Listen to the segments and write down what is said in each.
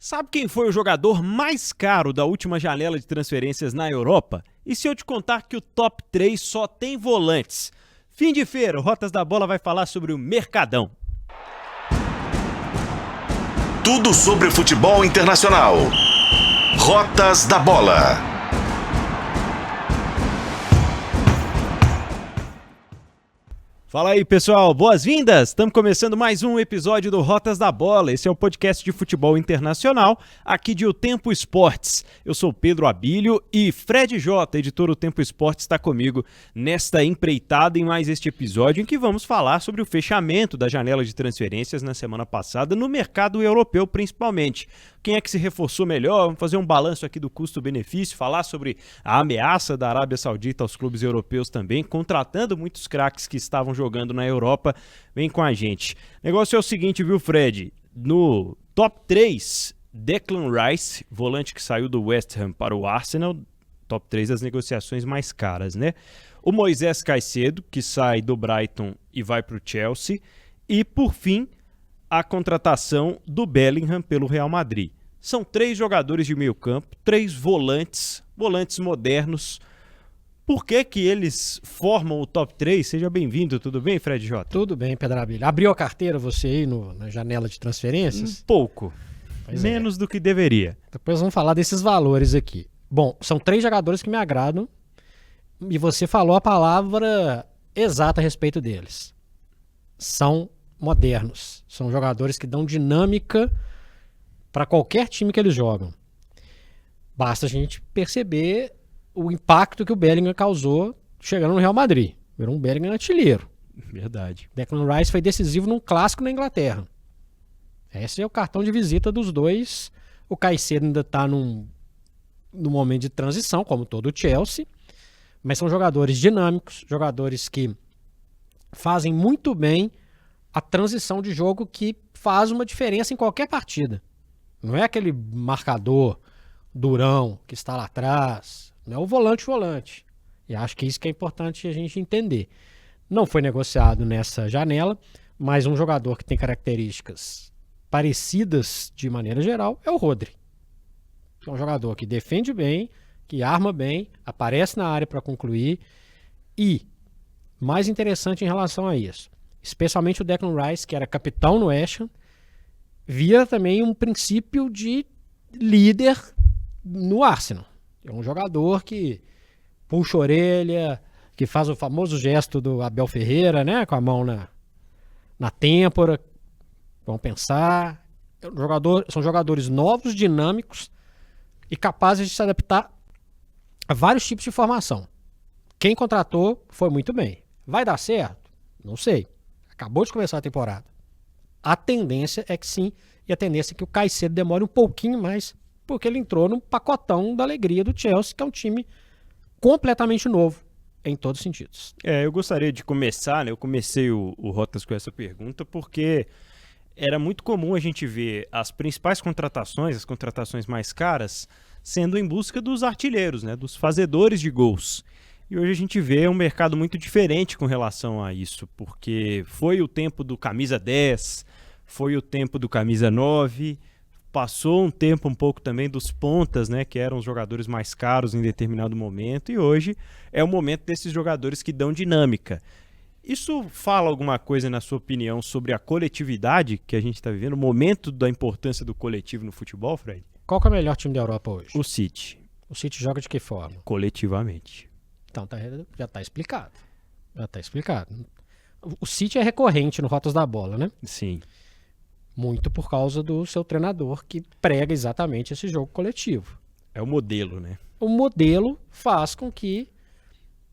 Sabe quem foi o jogador mais caro da última janela de transferências na Europa? E se eu te contar que o top 3 só tem volantes? Fim de feira, o Rotas da Bola vai falar sobre o Mercadão. Tudo sobre o futebol internacional. Rotas da Bola. Fala aí, pessoal, boas-vindas! Estamos começando mais um episódio do Rotas da Bola. Esse é o podcast de futebol internacional, aqui de O Tempo Esportes. Eu sou Pedro Abílio e Fred Jota, editor do Tempo Esportes, está comigo nesta empreitada em mais este episódio em que vamos falar sobre o fechamento da janela de transferências na semana passada, no mercado europeu principalmente. Quem é que se reforçou melhor? Vamos fazer um balanço aqui do custo-benefício, falar sobre a ameaça da Arábia Saudita aos clubes europeus também, contratando muitos craques que estavam jogando na Europa. Vem com a gente. O negócio é o seguinte, viu, Fred? No top 3, Declan Rice, volante que saiu do West Ham para o Arsenal, top 3 das negociações mais caras, né? O Moisés Caicedo, que sai do Brighton e vai para o Chelsea. E, por fim, a contratação do Bellingham pelo Real Madrid. São 3 jogadores de meio campo, 3 volantes modernos. Por que que eles formam o top 3? Seja bem-vindo, tudo bem, Fred Jota? Tudo bem, Pedro Abílio. Abriu a carteira você aí na janela de transferências? Um pouco, Pois menos do que deveria. Depois vamos falar desses valores aqui. Bom, são 3 jogadores que me agradam e você falou a palavra exata a respeito deles. São modernos, são jogadores que dão dinâmica para qualquer time que eles jogam. Basta a gente perceber o impacto que o Bellingham causou chegando no Real Madrid. Virou um Bellingham artilheiro. Verdade. Declan Rice foi decisivo num clássico na Inglaterra. Esse é o cartão de visita dos dois. O Caicedo ainda está num momento de transição, como todo o Chelsea, mas são jogadores dinâmicos, jogadores que fazem muito bem a transição de jogo que faz uma diferença em qualquer partida. Não é aquele marcador durão que está lá atrás, não é o volante. E acho que isso que é importante a gente entender. Não foi negociado nessa janela, mas um jogador que tem características parecidas de maneira geral é o Rodri. É um jogador que defende bem, que arma bem, aparece na área para concluir e, mais interessante em relação a isso, especialmente o Declan Rice, que era capitão no West Ham, via também um princípio de líder no Arsenal. É um jogador que puxa a orelha, que faz o famoso gesto do Abel Ferreira, né, com a mão na têmpora. Vamos pensar. São jogadores novos, dinâmicos e capazes de se adaptar a vários tipos de formação. Quem contratou foi muito bem. Vai dar certo? Não sei. Acabou de começar a temporada. A tendência é que sim, e a tendência é que o Caicedo demore um pouquinho mais, porque ele entrou no pacotão da alegria do Chelsea, que é um time completamente novo, em todos os sentidos. Eu gostaria de começar, né? Eu comecei o Rotas com essa pergunta, porque era muito comum a gente ver as principais contratações, as contratações mais caras, sendo em busca dos artilheiros, né? Dos fazedores de gols. E hoje a gente vê um mercado muito diferente com relação a isso, porque foi o tempo do camisa 10, foi o tempo do camisa 9, passou um tempo um pouco também dos pontas, né, que eram os jogadores mais caros em determinado momento, e hoje é o momento desses jogadores que dão dinâmica. Isso fala alguma coisa, na sua opinião, sobre a coletividade que a gente está vivendo, o momento da importância do coletivo no futebol, Fred? Qual que é o melhor time da Europa hoje? O City. O City joga de que forma? Coletivamente. Então já está explicado. O City é recorrente no Rotas da Bola, né? Sim. Muito por causa do seu treinador, que prega exatamente esse jogo coletivo. É o modelo, né? O modelo faz com que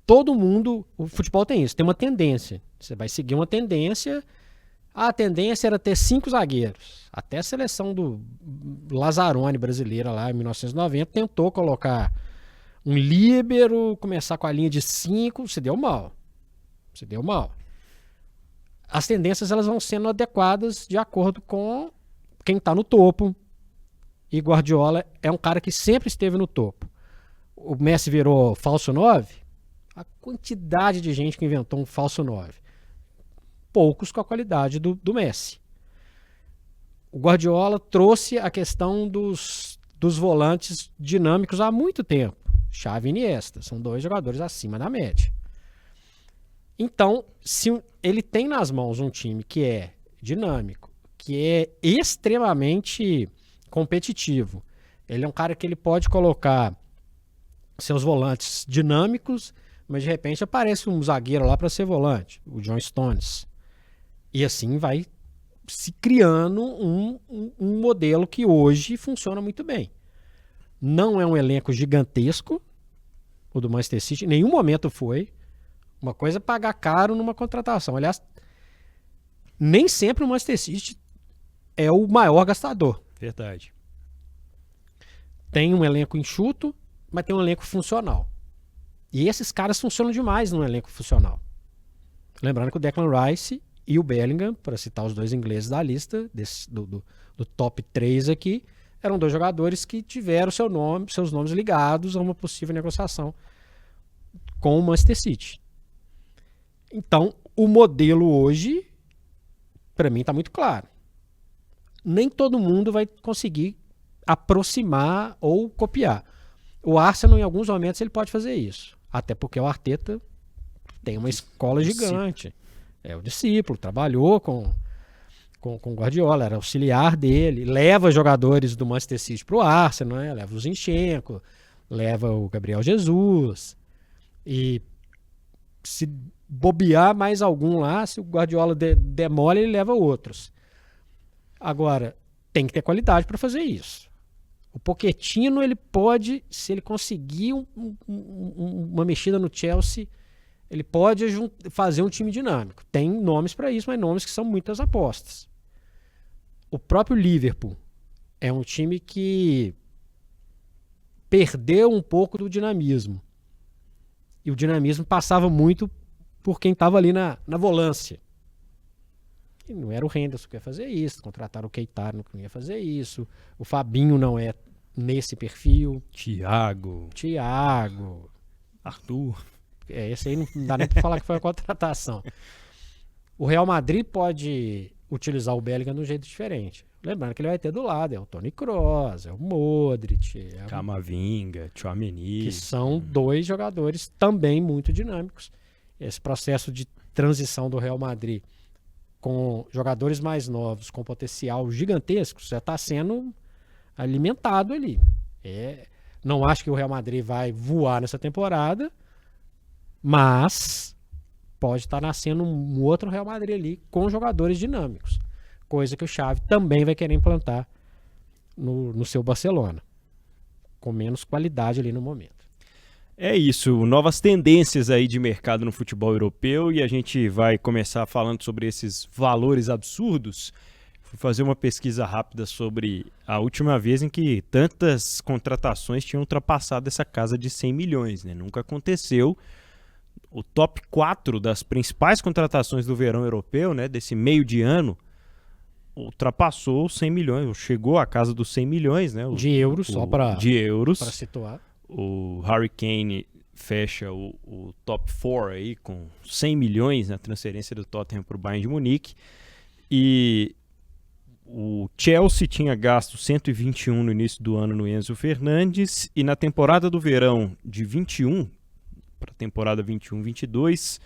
todo mundo... O futebol tem isso, tem uma tendência. Você vai seguir uma tendência. A tendência era ter 5 zagueiros. Até a seleção do Lazzaroni brasileira lá em 1990 tentou colocar um líbero, começar com a linha de 5, se deu mal. As tendências elas vão sendo adequadas de acordo com quem está no topo. E Guardiola é um cara que sempre esteve no topo. O Messi virou falso 9. A quantidade de gente que inventou um falso 9. Poucos com a qualidade do Messi. O Guardiola trouxe a questão dos volantes dinâmicos há muito tempo. Xavi e Iniesta, são 2 jogadores acima da média. Então, se ele tem nas mãos um time que é dinâmico, que é extremamente competitivo, ele é um cara que ele pode colocar seus volantes dinâmicos, mas de repente aparece um zagueiro lá para ser volante, o John Stones. E assim vai se criando um modelo que hoje funciona muito bem. Não é um elenco gigantesco, o do Manchester City, em nenhum momento foi. Uma coisa é pagar caro numa contratação. Aliás, nem sempre o Manchester City é o maior gastador. Verdade. Tem um elenco enxuto, mas tem um elenco funcional. E esses caras funcionam demais num elenco funcional. Lembrando que o Declan Rice e o Bellingham, para citar os 2 ingleses da lista, do top 3 aqui, eram 2 jogadores que tiveram seus nomes ligados a uma possível negociação com o Manchester City. Então, o modelo hoje, para mim, está muito claro. Nem todo mundo vai conseguir aproximar ou copiar. O Arsenal, em alguns momentos, ele pode fazer isso. Até porque o Arteta tem uma escola gigante. É o discípulo, trabalhou com o Guardiola, era auxiliar dele, leva jogadores do Manchester City para o Arsenal, né? Leva o Zinchenko, leva o Gabriel Jesus. E se bobear mais algum lá, se o Guardiola demole, ele leva outros. Agora, tem que ter qualidade para fazer isso. O Pochettino, ele pode, se ele conseguir uma mexida no Chelsea, ele pode fazer um time dinâmico. Tem nomes para isso, mas nomes que são muitas apostas. O próprio Liverpool é um time que perdeu um pouco do dinamismo. E o dinamismo passava muito por quem estava ali na volância. E não era o Henderson que ia fazer isso, contrataram o Keita que não ia fazer isso, o Fabinho não é nesse perfil. Thiago. Arthur. Esse aí não dá nem para falar que foi a contratação. O Real Madrid pode utilizar o Bellingham de um jeito diferente. Lembrando que ele vai ter do lado, é o Toni Kroos, é o Modric, é Camavinga, Tchouaméni. Que são 2 jogadores também muito dinâmicos. Esse processo de transição do Real Madrid com jogadores mais novos, com potencial gigantesco, já está sendo alimentado ali. Não acho que o Real Madrid vai voar nessa temporada, mas pode estar nascendo um outro Real Madrid ali com jogadores dinâmicos, coisa que o Xavi também vai querer implantar no seu Barcelona, com menos qualidade ali no momento. É isso, novas tendências aí de mercado no futebol europeu, e a gente vai começar falando sobre esses valores absurdos. Fui fazer uma pesquisa rápida sobre a última vez em que tantas contratações tinham ultrapassado essa casa de 100 milhões, né? Nunca aconteceu. O top 4 das principais contratações do verão europeu, né, desse meio de ano, ultrapassou os 100 milhões, chegou à casa dos 100 milhões, né? De euros, só para euros. situar. O Harry Kane fecha o top 4 aí com 100 milhões na transferência do Tottenham para o Bayern de Munique. E o Chelsea tinha gasto 121 no início do ano no Enzo Fernandes. E na temporada do verão de 21, para a temporada 21-22,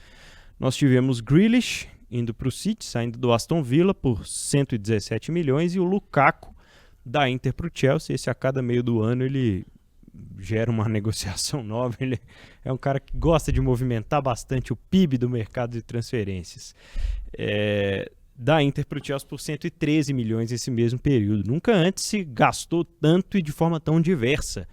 nós tivemos Grealish indo para o City, saindo do Aston Villa por 117 milhões. E o Lukaku da Inter para o Chelsea. Esse a cada meio do ano ele gera uma negociação nova. Ele é um cara que gosta de movimentar bastante o PIB do mercado de transferências. Da Inter para o Chelsea por 113 milhões nesse mesmo período. Nunca antes se gastou tanto e de forma tão diversa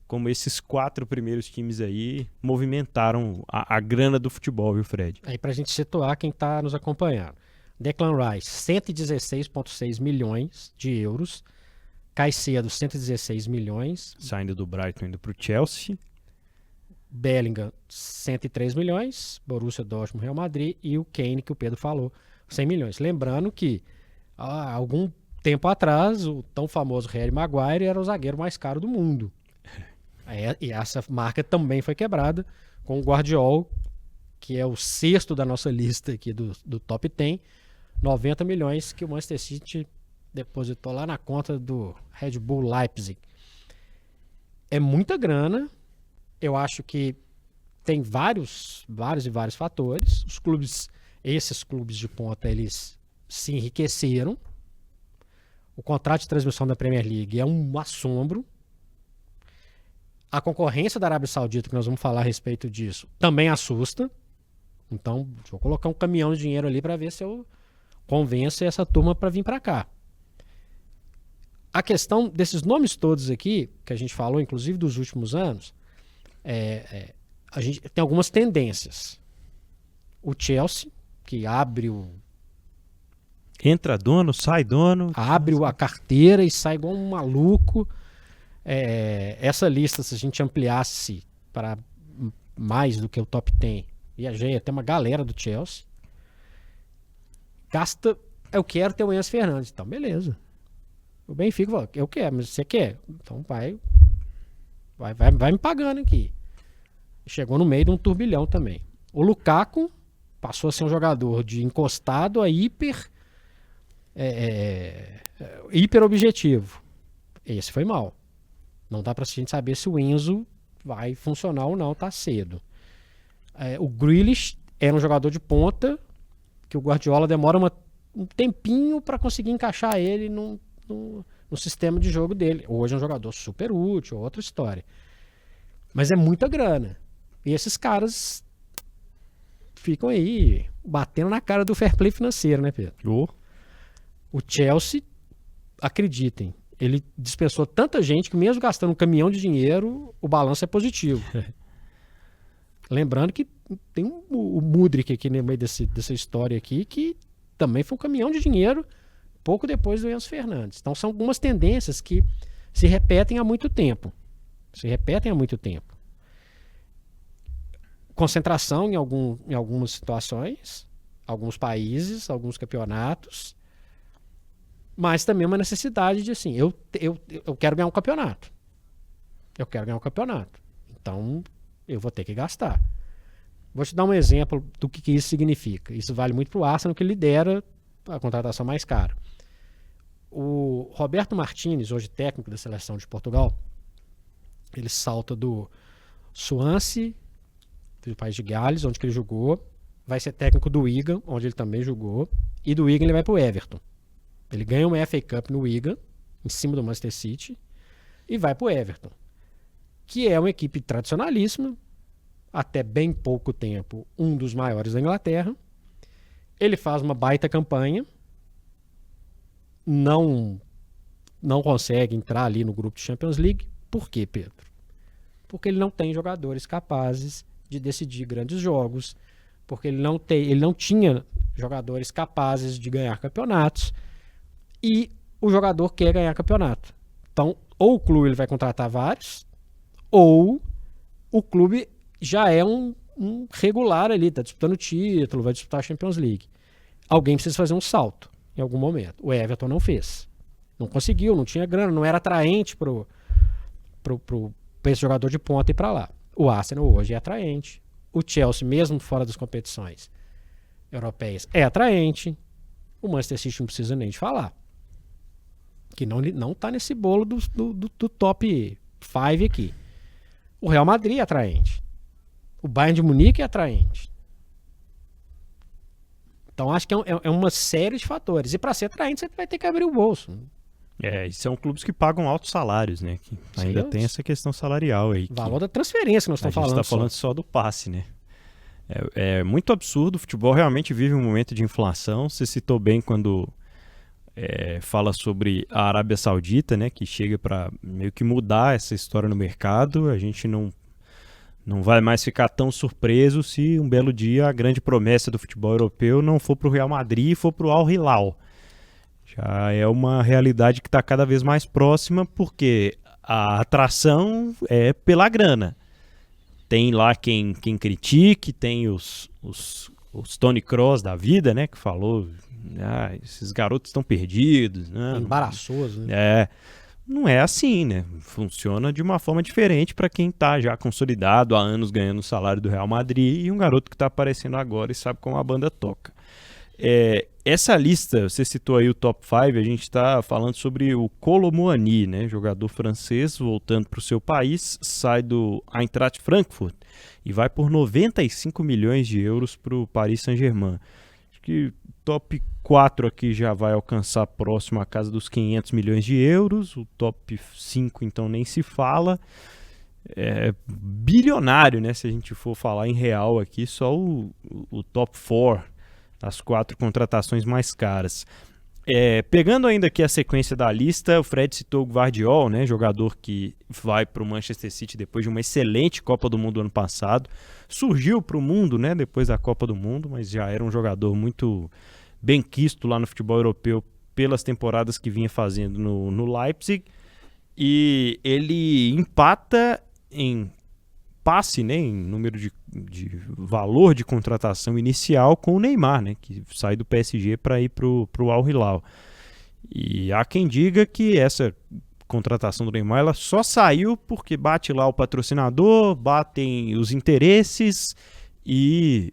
como esses 4 primeiros times aí movimentaram a grana do futebol, viu, Fred? Aí pra gente situar quem tá nos acompanhando. Declan Rice, 116,6 milhões de euros. Caicedo, 116 milhões. Saindo do Brighton, indo para o Chelsea. Bellingham, 103 milhões. Borussia Dortmund, Real Madrid. E o Kane, que o Pedro falou, 100 milhões. Lembrando que há algum tempo atrás, o tão famoso Harry Maguire era o zagueiro mais caro do mundo. E essa marca também foi quebrada com o Guardiola, que é o 6º da nossa lista aqui do top 10. 90 milhões que o Manchester City depositou lá na conta do Red Bull Leipzig. É muita grana. Eu acho que tem vários fatores. Esses clubes de ponta, eles se enriqueceram. O contrato de transmissão da Premier League é um assombro. A concorrência da Arábia Saudita, que nós vamos falar a respeito disso, também assusta. Então, vou colocar um caminhão de dinheiro ali para ver se eu convenço essa turma para vir para cá. A questão desses nomes todos aqui, que a gente falou, inclusive dos últimos anos, a gente tem algumas tendências. O Chelsea, que abre Entra dono, sai dono. Abre a carteira e sai igual um maluco. Essa lista, se a gente ampliasse para mais do que o top 10, viajei até uma galera do Chelsea. Gasta, eu quero ter o Enzo Fernandes. Então, beleza. O Benfica fala, eu quero, mas você quer? Então vai me pagando aqui. Chegou no meio de um turbilhão também. O Lukaku passou a ser um jogador de encostado a hiper objetivo. Esse foi mal. Não dá pra gente saber se o Enzo vai funcionar ou não, tá cedo. O Grealish era um jogador de ponta que o Guardiola demora um tempinho para conseguir encaixar ele no sistema de jogo dele. Hoje é um jogador super útil, outra história. Mas é muita grana. E esses caras ficam aí batendo na cara do fair play financeiro, né, Pedro? O Chelsea, acreditem, ele dispensou tanta gente que mesmo gastando um caminhão de dinheiro, o balanço é positivo. Lembrando que tem o Mudryk aqui no meio dessa história aqui, que também foi um caminhão de dinheiro pouco depois do Enzo Fernandes. Então são algumas tendências que se repetem há muito tempo. Concentração em algumas situações, alguns países, alguns campeonatos, mas também uma necessidade de assim, eu quero ganhar um campeonato. Então eu vou ter que gastar. Vou te dar um exemplo do que isso significa. Isso vale muito para o Arsenal, que lidera a contratação mais cara. O Roberto Martínez, hoje técnico da seleção de Portugal, ele salta do Swansea, do país de Gales, onde ele jogou, vai ser técnico do Wigan, onde ele também jogou, e do Wigan ele vai para o Everton. Ele ganha uma FA Cup no Wigan, em cima do Manchester City, e vai para o Everton, que é uma equipe tradicionalíssima, até bem pouco tempo, um dos maiores da Inglaterra. Ele faz uma baita campanha, não consegue entrar ali no grupo de Champions League. Por quê, Pedro? Porque ele não tem jogadores capazes de decidir grandes jogos, porque ele não tinha jogadores capazes de ganhar campeonatos, e o jogador quer ganhar campeonato. Então, ou o clube ele vai contratar vários, ou o clube já é um regular ali, está disputando o título, vai disputar a Champions League. Alguém precisa fazer um salto em algum momento. O Everton não fez. Não conseguiu, não tinha grana, não era atraente para esse jogador de ponta ir para lá. O Arsenal hoje é atraente. O Chelsea, mesmo fora das competições europeias, é atraente. O Manchester City não precisa nem de falar. Que não está nesse bolo do top 5 aqui. O Real Madrid é atraente. O Bayern de Munique é atraente. Então acho que é uma série de fatores. E para ser atraente você vai ter que abrir o bolso. E são clubes que pagam altos salários, né? Que ainda tem essa questão salarial aí. Valor da transferência que nós estamos falando. A gente está falando só do passe, né? É muito absurdo. O futebol realmente vive um momento de inflação. Você citou bem quando fala sobre a Arábia Saudita, né? Que chega para meio que mudar essa história no mercado. A gente não vai mais ficar tão surpreso se um belo dia a grande promessa do futebol europeu não for para o Real Madrid e for para o Al Hilal. Já é uma realidade que está cada vez mais próxima, porque a atração é pela grana. Tem lá quem critique, tem os Tony Kroos da vida, né, que falou, esses garotos estão perdidos. Né? Embaraçoso, né? Não é assim, né? Funciona de uma forma diferente para quem está já consolidado há anos ganhando o salário do Real Madrid e um garoto que está aparecendo agora e sabe como a banda toca. Essa lista, você citou aí o top 5, a gente está falando sobre o Kolo Muani, né? Jogador francês voltando para o seu país, sai do Eintracht Frankfurt e vai por 95 milhões de euros para o Paris Saint-Germain. Acho que o top 4 aqui já vai alcançar próximo à casa dos 500 milhões de euros, o top 5 então nem se fala. Bilionário, né? Se a gente for falar em real aqui, só o top 4, as 4 contratações mais caras. Pegando ainda aqui a sequência da lista, o Fred citou o Gvardiol, né? Jogador que vai para o Manchester City depois de uma excelente Copa do Mundo ano passado. Surgiu para o mundo, né? Depois da Copa do Mundo, mas já era um jogador muito bem quisto lá no futebol europeu pelas temporadas que vinha fazendo no Leipzig. E ele empata em passe, né, em número de valor de contratação inicial com o Neymar, né, que sai do PSG para ir para o Al Hilal. E há quem diga que essa contratação do Neymar ela só saiu porque bate lá o patrocinador, batem os interesses e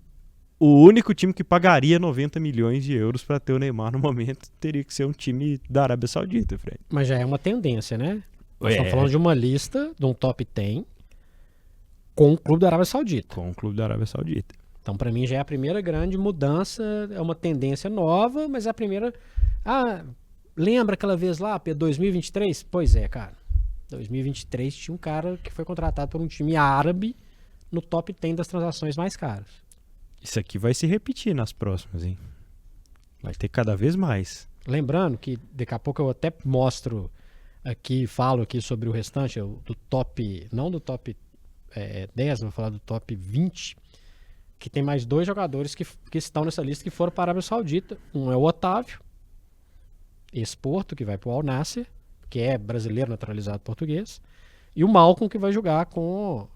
o único time que pagaria 90 milhões de euros para ter o Neymar no momento teria que ser um time da Arábia Saudita, Fred. Mas já é uma tendência, né? Nós estamos falando de uma lista, de um top 10 com o clube da Arábia Saudita. Com o clube da Arábia Saudita. Então, para mim, já é a primeira grande mudança, é uma tendência nova, mas é a primeira... lembra aquela vez lá, 2023? Pois é, cara. 2023 tinha um cara que foi contratado por um time árabe no top 10 das transações mais caras. Isso aqui vai se repetir nas próximas, hein? Vai ter cada vez mais. Lembrando que daqui a pouco eu até mostro aqui, falo aqui sobre o restante, do top, não do top 10, vou falar do top 20, que tem mais 2 jogadores que estão nessa lista que foram para a Arábia Saudita. Um é o Otávio, ex-Porto, que vai para o Al Nassr, que é brasileiro naturalizado português, e o Malcom, que vai jogar com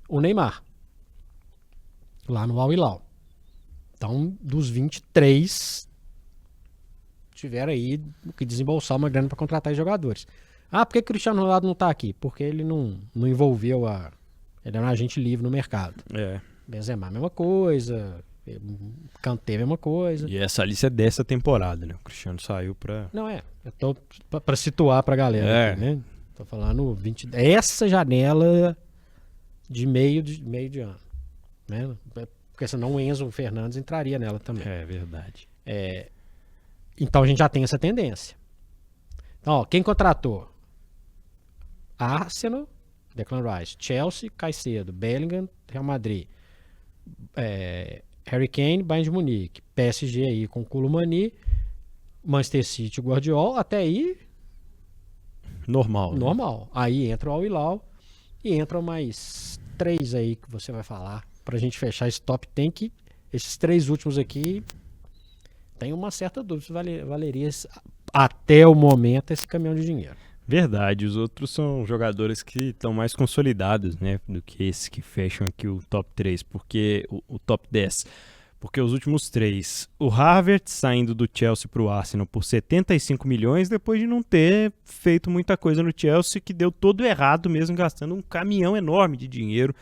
o Neymar, lá no Al Hilal. Então, dos 23, tiveram aí que desembolsar uma grana para contratar jogadores. Por que o Cristiano Ronaldo não está aqui? Porque ele não envolveu ele era um agente livre no mercado. Benzema, a mesma coisa. Kanté, a mesma coisa. E essa lista é dessa temporada, né? O Cristiano saiu pra... Não, eu tô pra situar pra galera aqui, né? Tô falando essa janela de meio de ano, né? Porque senão o Enzo Fernandes entraria nela também. É verdade. Então a gente já tem essa tendência. Então, quem contratou? Arsenal, Declan Rice, Chelsea, Caicedo, Bellingham, Real Madrid, Harry Kane, Bayern de Munique, PSG aí com Kolo Muani, Manchester City, Guardiola, até aí normal. Né? Aí entra o Al Hilal e entram mais 3 aí que você vai falar pra gente fechar esse top 10, que esses 3 últimos aqui tem uma certa dúvida se valeria até o momento esse caminhão de dinheiro. Verdade, os outros são jogadores que estão mais consolidados, né, do que esses que fecham aqui o top 3, porque o top 10, porque os últimos 3, o Havertz saindo do Chelsea para o Arsenal por 75 milhões, depois de não ter feito muita coisa no Chelsea, que deu todo errado mesmo, gastando um caminhão enorme de dinheiro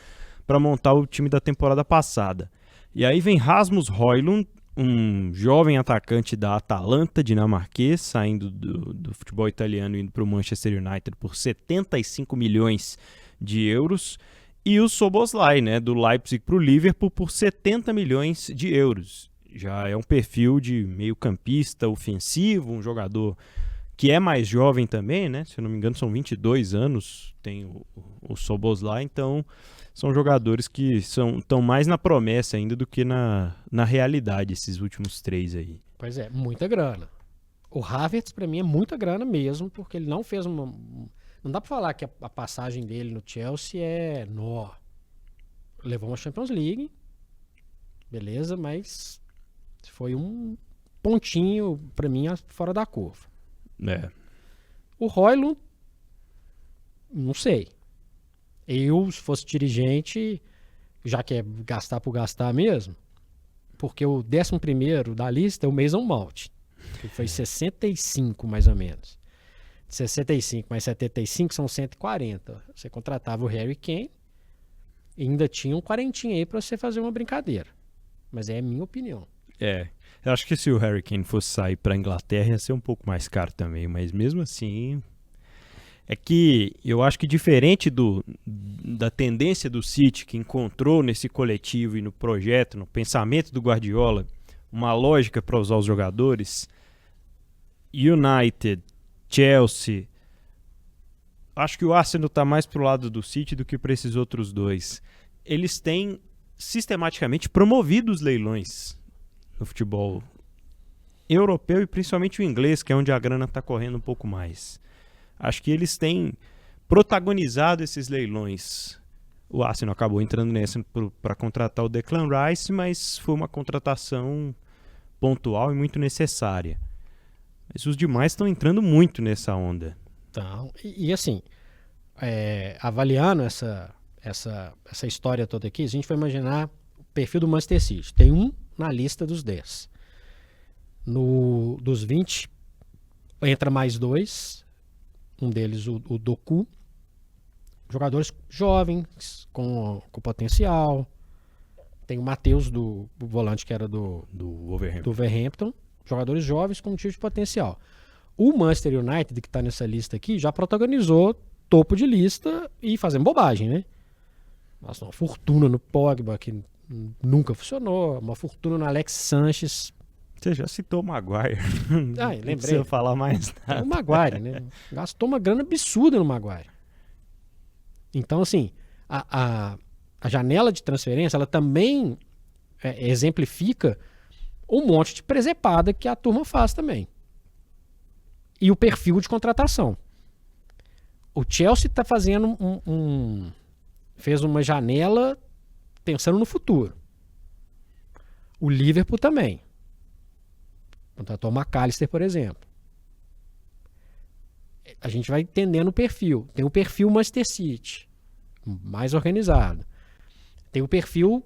para montar o time da temporada passada. E aí vem Rasmus Højlund, um jovem atacante da Atalanta dinamarquês, saindo do futebol italiano e indo para o Manchester United por 75 milhões de euros. E o Szoboszlai, né, do Leipzig para o Liverpool por 70 milhões de euros. Já é um perfil de meio campista ofensivo, um jogador que é mais jovem também, né? Se eu não me engano são 22 anos, tem o Szoboszlai, então são jogadores que estão mais na promessa ainda do que na realidade, esses últimos 3 aí. Pois é, muita grana. O Havertz, pra mim, é muita grana mesmo, porque ele não fez uma... Não dá pra falar que a passagem dele no Chelsea levou uma Champions League, beleza, mas foi um pontinho, pra mim, fora da curva. O Højlund, não sei. Eu, se fosse dirigente, já que é gastar por gastar mesmo, porque o 11º da lista é o Mason Mount, que foi 65 mais ou menos. De 65 mais 75 são 140. Você contratava o Harry Kane e ainda tinha um 40 aí para você fazer uma brincadeira. Mas é a minha opinião. Eu acho que se o Harry Kane fosse sair para a Inglaterra ia ser um pouco mais caro também, mas mesmo assim é que eu acho que diferente da tendência do City, que encontrou nesse coletivo e no projeto, no pensamento do Guardiola, uma lógica para usar os jogadores, United, Chelsea, acho que o Arsenal está mais pro lado do City do que para esses outros dois. Eles têm sistematicamente promovido os leilões no futebol europeu e principalmente o inglês, que é onde a grana está correndo um pouco mais. Acho que eles têm protagonizado esses leilões. O Arsenal acabou entrando nessa para contratar o Declan Rice, mas foi uma contratação pontual e muito necessária. Mas os demais estão entrando muito nessa onda. Então, e assim, avaliando essa história toda aqui, a gente vai imaginar o perfil do Manchester City. Tem um na lista dos 10. Dos 20, entra mais 2. Um deles, o Doku. Jogadores jovens, com potencial. Tem o Matheus, o volante que era do Wolverhampton. Jogadores jovens com um tipo de potencial. O Manchester United, que está nessa lista aqui, já protagonizou topo de lista e fazendo bobagem, né? Nossa, uma fortuna no Pogba, que nunca funcionou. Uma fortuna no Alex Sanches. Você já citou o Maguire. Lembrei. Não precisa falar mais nada. O Maguire, né? Gastou uma grana absurda no Maguire. Então, assim, a janela de transferência, ela também exemplifica um monte de presepada que a turma faz também. E o perfil de contratação. O Chelsea está fazendo fez uma janela pensando no futuro. O Liverpool também. Contratou o McAllister, por exemplo. A gente vai entendendo o perfil. Tem o perfil Manchester City, mais organizado. Tem o perfil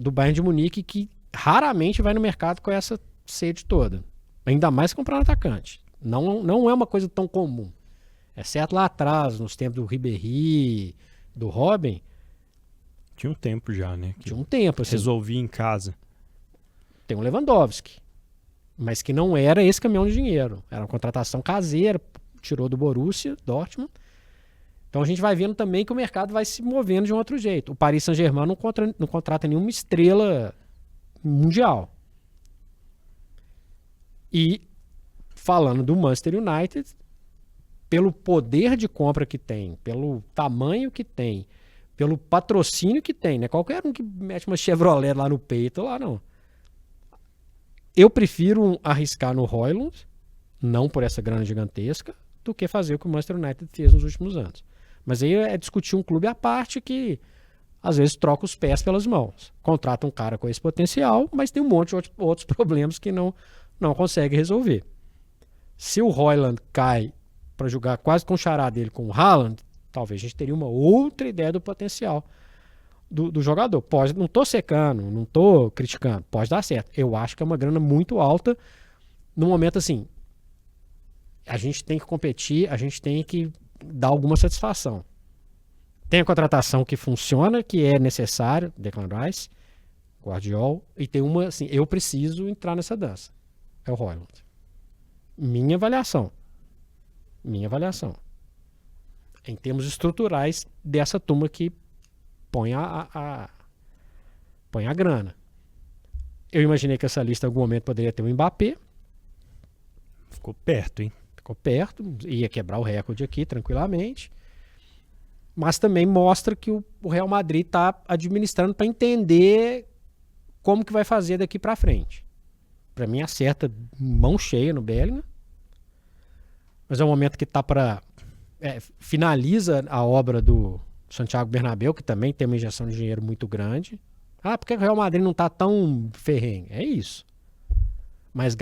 do Bayern de Munique, que raramente vai no mercado com essa sede toda. Ainda mais comprar um atacante. Não é uma coisa tão comum. Exceto lá atrás, nos tempos do Ribéry, do Robin. Tinha um tempo já, né? Tinha um tempo. Assim, resolvi em casa. Tem o Lewandowski. Mas que não era esse caminhão de dinheiro. Era uma contratação caseira, tirou do Borussia Dortmund. Então a gente vai vendo também que o mercado vai se movendo de um outro jeito. O Paris Saint-Germain não contrata nenhuma estrela mundial. E falando do Manchester United, pelo poder de compra que tem, pelo tamanho que tem, pelo patrocínio que tem, né? Qualquer um que mete uma Chevrolet lá no peito, lá não. Eu prefiro arriscar no Højlund, não por essa grana gigantesca, do que fazer o que o Manchester United fez nos últimos anos. Mas aí é discutir um clube à parte que às vezes troca os pés pelas mãos. Contrata um cara com esse potencial, mas tem um monte de outros problemas que não consegue resolver. Se o Højlund cai para jogar quase com o xará dele com o Haaland, talvez a gente teria uma outra ideia do potencial do jogador. Não estou secando, não estou criticando, pode dar certo. Eu acho que é uma grana muito alta no momento assim. A gente tem que competir, a gente tem que dar alguma satisfação. Tem a contratação que funciona, que é necessário, Declan Rice, Guardiola, e tem uma assim, eu preciso entrar nessa dança. É o Højlund. Minha avaliação. Em termos estruturais dessa turma que põe a grana. Eu imaginei que essa lista em algum momento poderia ter o Mbappé. Ficou perto, hein? Ficou perto, ia quebrar o recorde aqui tranquilamente. Mas também mostra que o Real Madrid está administrando para entender como que vai fazer daqui para frente. Para mim acerta mão cheia no Bellingham. Mas é um momento que está para... finaliza a obra do Santiago Bernabéu, que também tem uma injeção de dinheiro muito grande. Por que o Real Madrid não está tão ferrenho? É isso. Mas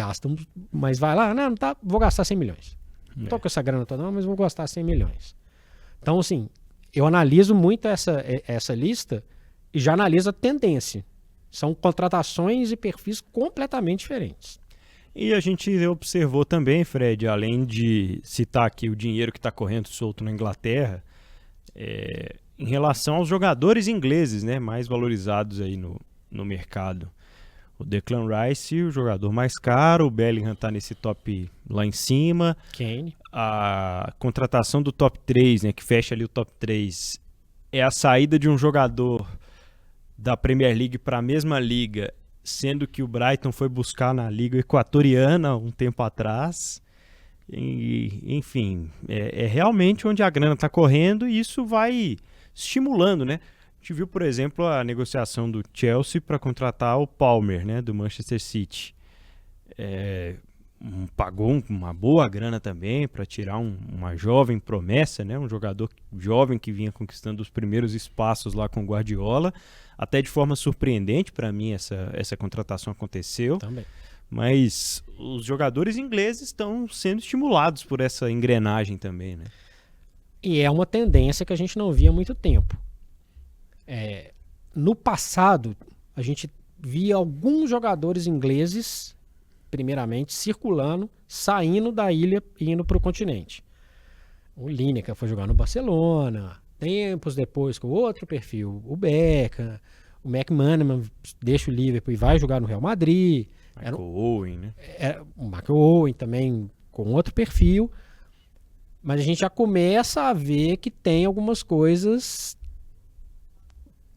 vai lá, não tá, vou gastar 100 milhões. Não tô com essa grana toda não, mas vou gastar 100 milhões. Então, assim, eu analiso muito essa lista e já analiso a tendência. São contratações e perfis completamente diferentes. E a gente observou também, Fred, além de citar aqui o dinheiro que está correndo solto na Inglaterra, em relação aos jogadores ingleses, né, mais valorizados aí no mercado. O Declan Rice, o jogador mais caro, o Bellingham tá nesse top lá em cima. Kane. A contratação do top 3, né, que fecha ali o top 3, é a saída de um jogador da Premier League para a mesma liga, sendo que o Brighton foi buscar na Liga Equatoriana um tempo atrás. Enfim, é realmente onde a grana está correndo e isso vai estimulando, né? A gente viu, por exemplo, a negociação do Chelsea para contratar o Palmer, né, do Manchester City. Pagou uma boa grana também para tirar uma jovem promessa, né, um jogador jovem que vinha conquistando os primeiros espaços lá com o Guardiola. Até de forma surpreendente para mim essa contratação aconteceu. Também. Mas os jogadores ingleses estão sendo estimulados por essa engrenagem também, né? E é uma tendência que a gente não via há muito tempo. No passado, a gente via alguns jogadores ingleses, primeiramente, circulando, saindo da ilha e indo para o continente. O Lineker foi jogar no Barcelona, tempos depois com outro perfil, o Beckham, o McManaman deixa o Liverpool e vai jogar no Real Madrid. Michael Owen, né? O Michael Owen também com outro perfil. Mas a gente já começa a ver que tem algumas coisas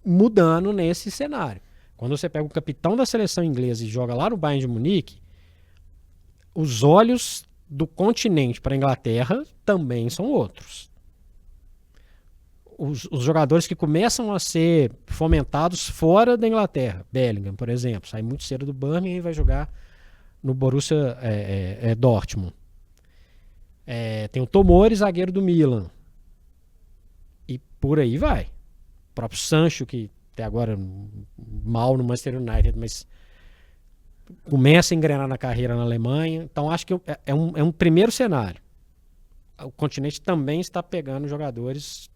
mudando nesse cenário. Quando você pega o capitão da seleção inglesa e joga lá no Bayern de Munique, os olhos do continente para a Inglaterra também são outros. Os jogadores que começam a ser fomentados fora da Inglaterra, Bellingham, por exemplo, sai muito cedo do Birmingham e vai jogar no Borussia Dortmund. Tem o Tomori, zagueiro do Milan. E por aí vai. O próprio Sancho, que até agora mal no Manchester United, mas começa a engrenar na carreira na Alemanha. Então acho que é um primeiro cenário. O continente também está pegando jogadores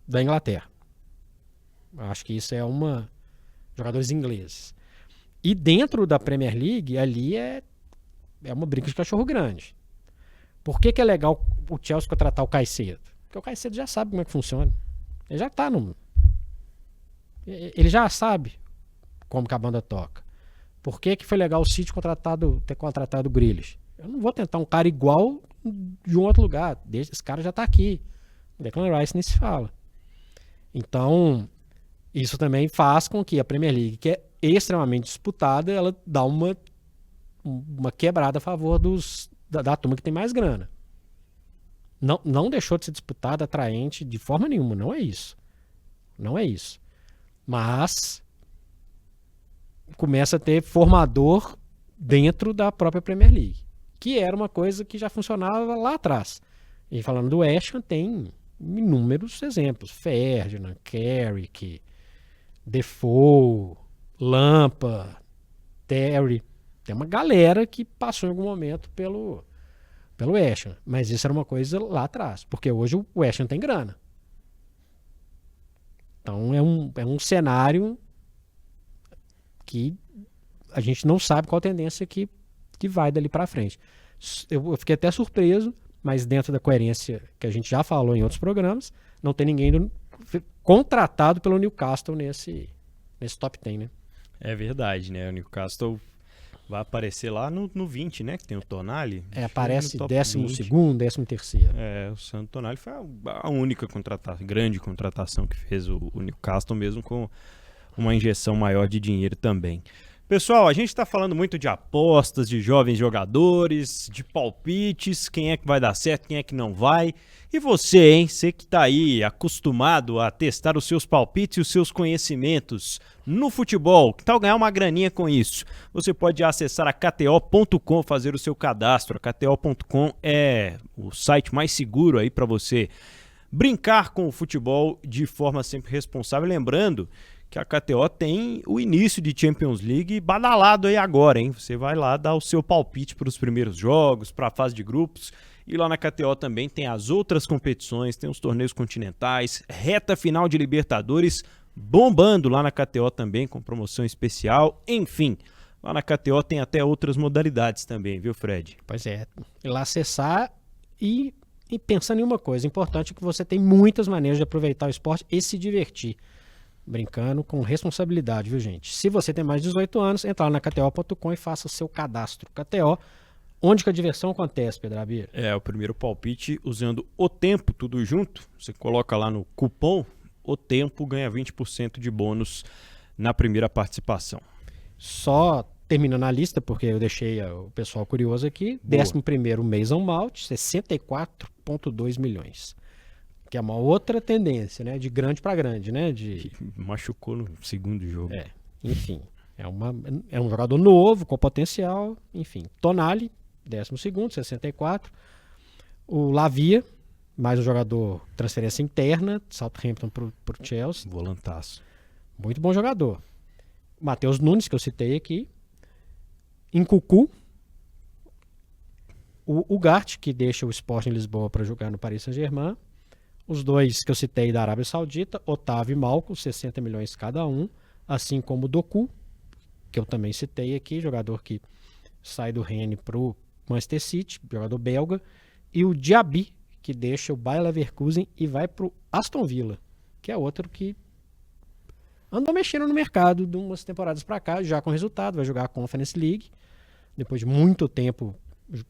da Inglaterra. Acho que isso jogadores ingleses. E dentro da Premier League, ali é uma briga de cachorro grande. Por que é legal o Chelsea contratar o Caicedo? Porque o Caicedo já sabe como é que funciona. Ele já está ele já sabe como que a banda toca. Por que foi legal o City ter contratado o Grealish? Eu não vou tentar um cara igual de um outro lugar. Esse cara já está aqui. O Declan Rice nem se fala. Então, isso também faz com que a Premier League, que é extremamente disputada, ela dá uma quebrada a favor da turma que tem mais grana. Não deixou de ser disputada, atraente de forma nenhuma. Não é isso. Não é isso. Mas começa a ter formador dentro da própria Premier League, que era uma coisa que já funcionava lá atrás. E falando do West Ham, tem inúmeros exemplos. Ferdinand, Carrick, Defoe, Lampa, Terry. Tem uma galera que passou em algum momento pelo West Ham. Mas isso era uma coisa lá atrás. Porque hoje o West Ham tem grana. Então é um cenário que a gente não sabe qual a tendência que vai dali para frente. Eu fiquei até surpreso, mas dentro da coerência que a gente já falou em outros programas, não tem ninguém contratado pelo Newcastle nesse top 10, né? É verdade, né? O Newcastle vai aparecer lá no 20, né? Que tem o Tonali. Aparece 12º, 13º. O Sandro Tonali foi a única grande contratação que fez o Newcastle, mesmo com uma injeção maior de dinheiro também. Pessoal, a gente está falando muito de apostas, de jovens jogadores, de palpites, quem é que vai dar certo, quem é que não vai. E você, hein? Você que está aí acostumado a testar os seus palpites e os seus conhecimentos no futebol, que tal ganhar uma graninha com isso? Você pode acessar a KTO.com, fazer o seu cadastro. A KTO.com é o site mais seguro aí para você brincar com o futebol de forma sempre responsável. Lembrando que a KTO tem o início de Champions League badalado aí agora, hein? Você vai lá dar o seu palpite para os primeiros jogos, para a fase de grupos. E lá na KTO também tem as outras competições, tem os torneios continentais, reta final de Libertadores, bombando lá na KTO também, com promoção especial. Enfim, lá na KTO tem até outras modalidades também, viu, Fred? Pois é, ir lá acessar e pensando em uma coisa, importante é que você tem muitas maneiras de aproveitar o esporte e se divertir. Brincando com responsabilidade, viu, gente? Se você tem mais de 18 anos, entra lá na KTO.com e faça o seu cadastro. KTO, onde que a diversão acontece, Pedro Abir? O primeiro palpite usando o tempo, tudo junto. Você coloca lá no cupom, o tempo ganha 20% de bônus na primeira participação. Só terminando a lista, porque eu deixei o pessoal curioso aqui. Boa. 11º, Mason Malt, 64,2 milhões. Que é uma outra tendência, né? De grande para grande, né? Que machucou no segundo jogo. Enfim, é um jogador novo, com potencial. Enfim, Tonali, 12º, 64. O Lavia, mais um jogador transferência interna, Southampton pro Chelsea. Volantaço. Muito bom jogador. Matheus Nunes, que eu citei aqui. Nkunku. O Ugarte, que deixa o Sporting Lisboa para jogar no Paris Saint-Germain. Os dois que eu citei da Arábia Saudita, Otávio e Malcom, 60 milhões cada um. Assim como o Doku, que eu também citei aqui, jogador que sai do Rennes para o Manchester City, jogador belga. E o Diaby, que deixa o Bayer Leverkusen e vai para o Aston Villa, que é outro que andou mexendo no mercado de umas temporadas para cá, já com resultado, vai jogar a Conference League. Depois de muito tempo,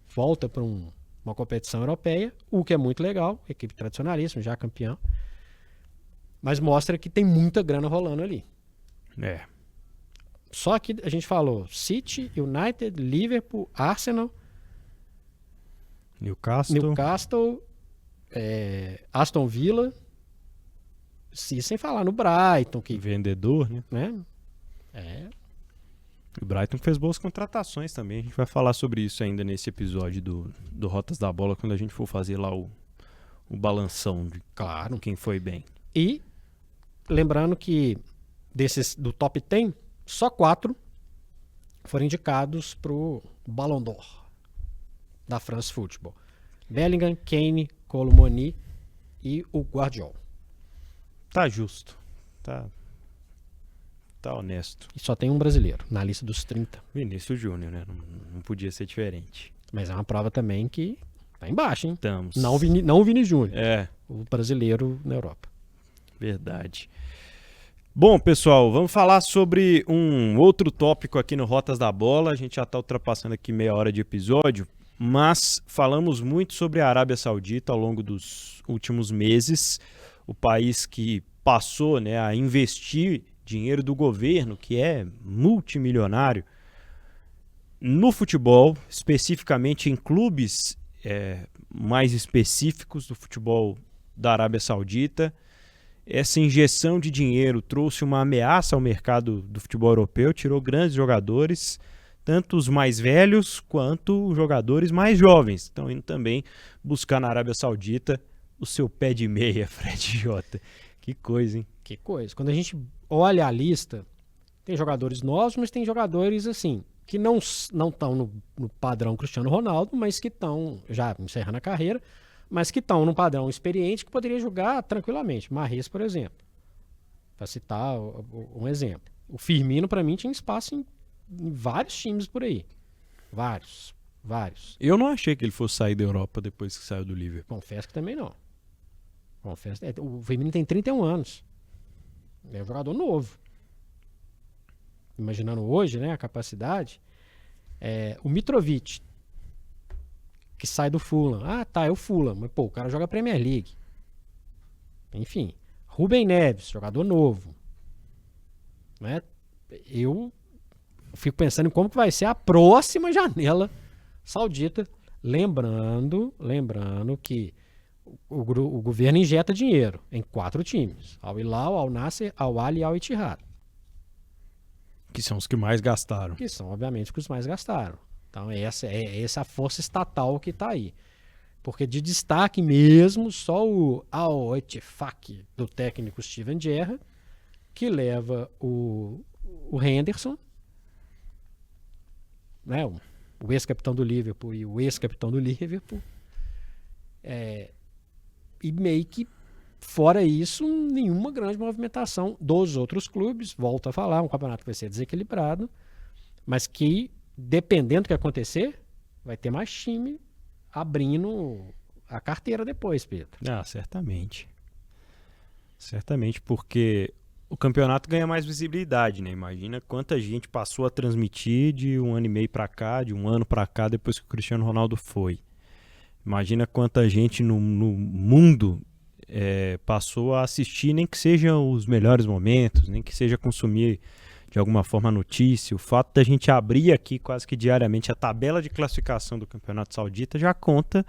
volta para uma competição europeia, o que é muito legal, equipe tradicionalíssima, já campeão. Mas mostra que tem muita grana rolando ali. Só que a gente falou City, United, Liverpool, Arsenal, Newcastle, Aston Villa, sem falar no Brighton. Que, vendedor, né? O Brighton fez boas contratações também. A gente vai falar sobre isso ainda nesse episódio do Rotas da Bola, quando a gente for fazer lá o balanção de quem foi bem. E lembrando que do top 10, só 4 foram indicados para o Ballon d'Or da France Football. Bellingham, Kane, Colomoni e o Guardiola. Tá justo. Tá honesto. E só tem um brasileiro na lista dos 30. Vinícius Júnior, né? Não podia ser diferente. Mas é uma prova também que tá embaixo, hein? Estamos. Não o Vini Júnior. O brasileiro na Europa. Verdade. Bom, pessoal, vamos falar sobre um outro tópico aqui no Rotas da Bola. A gente já está ultrapassando aqui meia hora de episódio, mas falamos muito sobre a Arábia Saudita ao longo dos últimos meses. O país que passou, né, a investir dinheiro do governo, que é multimilionário, no futebol, especificamente em clubes mais específicos do futebol da Arábia Saudita. Essa injeção de dinheiro trouxe uma ameaça ao mercado do futebol europeu, tirou grandes jogadores, tanto os mais velhos quanto os jogadores mais jovens. Estão indo também buscar na Arábia Saudita o seu pé de meia, Fred Jota. Que coisa, hein? Que coisa. Quando a gente olha a lista, tem jogadores novos, mas tem jogadores assim, que não estão no padrão Cristiano Ronaldo, mas que estão já encerrando a carreira, mas que estão num padrão experiente que poderia jogar tranquilamente. Mahrez, por exemplo, para citar um exemplo. O Firmino, para mim, tinha espaço em vários times por aí. Vários. Eu não achei que ele fosse sair da Europa depois que saiu do Liverpool. Confesso que também não. O Firmino tem 31 anos. É um jogador novo. Imaginando hoje, né, a capacidade. O Mitrovic, que sai do Fulham. É o Fulham. Mas, o cara joga Premier League. Enfim. Rubem Neves, jogador novo. Né? Eu fico pensando em como que vai ser a próxima janela saudita. Lembrando que o governo injeta dinheiro em 4 times. Al Hilal, Al Nassr, Al Ahly e Al Ittihad. Que são os que mais gastaram. Que são, obviamente, os que mais gastaram. Então, essa é a força estatal que está aí. Porque de destaque mesmo, só o Al Ettifaq do técnico Steven Gerrard, que leva o Henderson, né, o ex-capitão do Liverpool e o ex-capitão do Liverpool. E meio que, fora isso, nenhuma grande movimentação dos outros clubes. Volto a falar, um campeonato que vai ser desequilibrado, mas que, dependendo do que acontecer, vai ter mais time abrindo a carteira depois, Pedro. Certamente. Certamente, porque O campeonato ganha mais visibilidade, né? Imagina quanta gente passou a transmitir de um ano e meio pra cá, de um ano pra cá, depois que o Cristiano Ronaldo foi. Imagina quanta gente no mundo passou a assistir, nem que sejam os melhores momentos, nem que seja consumir de alguma forma a notícia. O fato da gente abrir aqui quase que diariamente a tabela de classificação do Campeonato Saudita já conta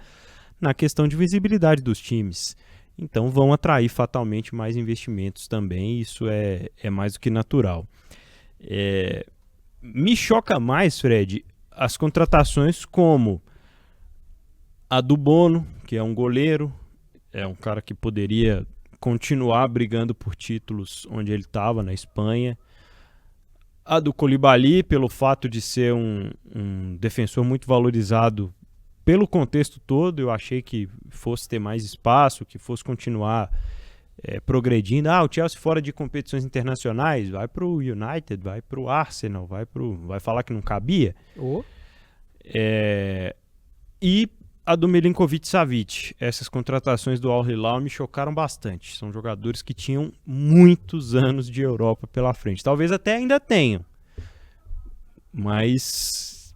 na questão de visibilidade dos times. Então vão atrair fatalmente mais investimentos também, isso é mais do que natural. Me choca mais, Fred, as contratações como a do Bono, que é um goleiro, é um cara que poderia continuar brigando por títulos onde ele estava, na Espanha. A do Koulibaly, pelo fato de ser um defensor muito valorizado pelo contexto todo, eu achei que fosse ter mais espaço, que fosse continuar progredindo. O Chelsea fora de competições internacionais, vai para o United, vai para o Arsenal, vai falar que não cabia. E a do Milinkovic-Savic, essas contratações do Al Hilal me chocaram bastante. São jogadores que tinham muitos anos de Europa pela frente. Talvez até ainda tenham, mas